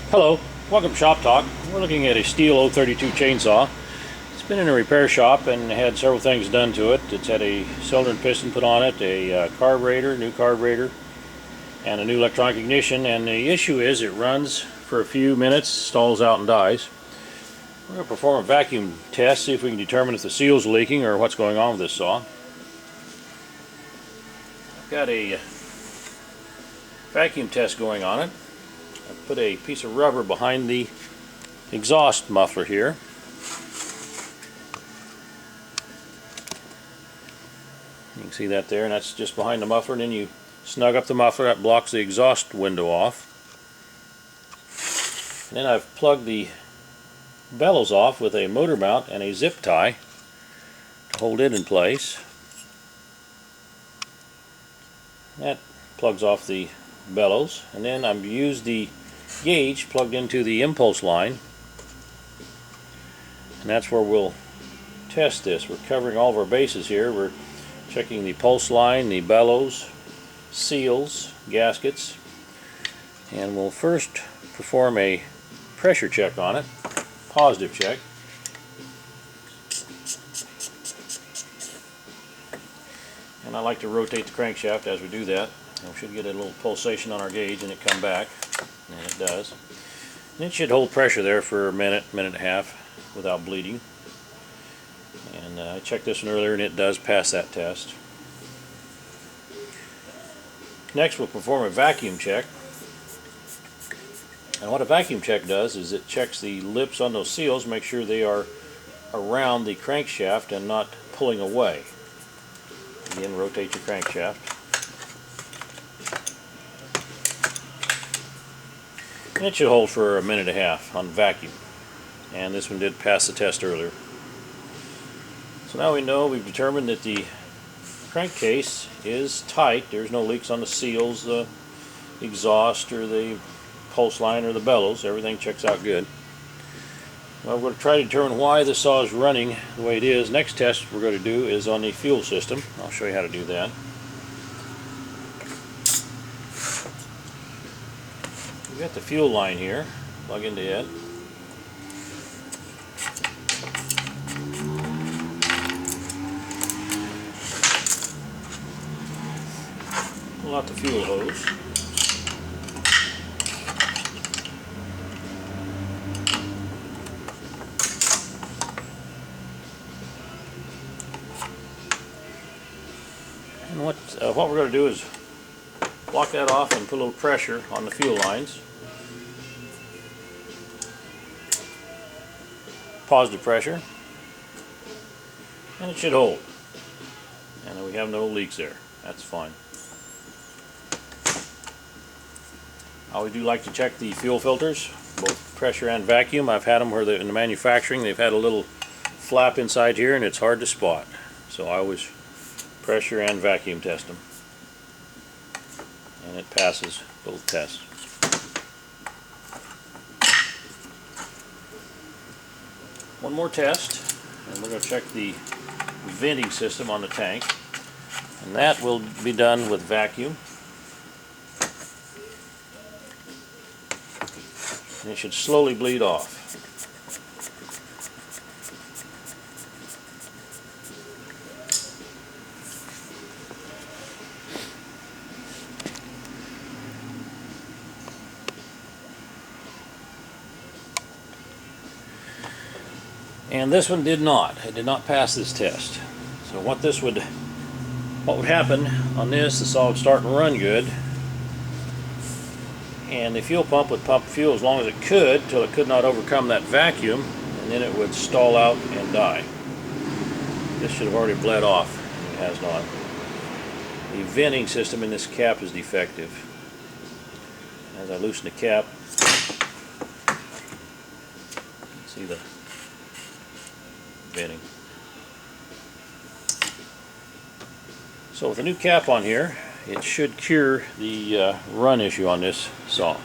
Hello, welcome to Shop Talk. We're looking at a Stihl 032 chainsaw. It's been in a repair shop and had several things done to it. It's had a cylinder and piston put on it, a carburetor, new carburetor, and a new electronic ignition. And the issue is it runs for a few minutes, stalls out and dies. We're going to perform a vacuum test, see if we can determine if the seal's leaking or what's going on with this saw. I've got a vacuum test going on it. I put a piece of rubber behind the exhaust muffler here. You can see that there, and that's just behind the muffler, and then you snug up the muffler. That blocks the exhaust window off. And then I've plugged the bellows off with a motor mount and a zip tie to hold it in place. That plugs off the bellows, and then I've used the gauge plugged into the impulse line, and that's where we'll test this. We're covering all of our bases here. We're checking the pulse line, the bellows, seals, gaskets, and we'll first perform a pressure check on it, positive check. And I like to rotate the crankshaft as we do that. We should get a little pulsation on our gauge and it come back, and it does. And it should hold pressure there for a minute, minute and a half without bleeding. And I checked this one earlier and it does pass that test. Next we'll perform a vacuum check. And what a vacuum check does is it checks the lips on those seals, make sure they are around the crankshaft and not pulling away. Again, rotate your crankshaft. And it should hold for a minute and a half on vacuum. And this one did pass the test earlier. So now we know, we've determined that the crankcase is tight. There's no leaks on the seals, the exhaust, or the pulse line, or the bellows. Everything checks out good. Well, we're going to try to determine why the saw is running the way it is. Next test we're going to do is on the fuel system. I'll show you how to do that. We've got the fuel line here. Plug into it. Pull out the fuel hose. And what we're going to do is block that off and put a little pressure on the fuel lines. Positive pressure, and it should hold. And we have no leaks there. That's fine. We do like to check the fuel filters, both pressure and vacuum. I've had them where in the manufacturing they've had a little flap inside here and it's hard to spot. So I always pressure and vacuum test them. And it passes both tests. One more test, and we're going to check the venting system on the tank, and that will be done with vacuum. And it should slowly bleed off. And this one did not. It did not pass this test. So what would happen on this, the saw would start and run good, and the fuel pump would pump fuel as long as it could till it could not overcome that vacuum, and then it would stall out and die. This should have already bled off, and it has not. The venting system in this cap is defective. As I loosen the cap, you can see the venting. So with a new cap on here, it should cure the run issue on this saw.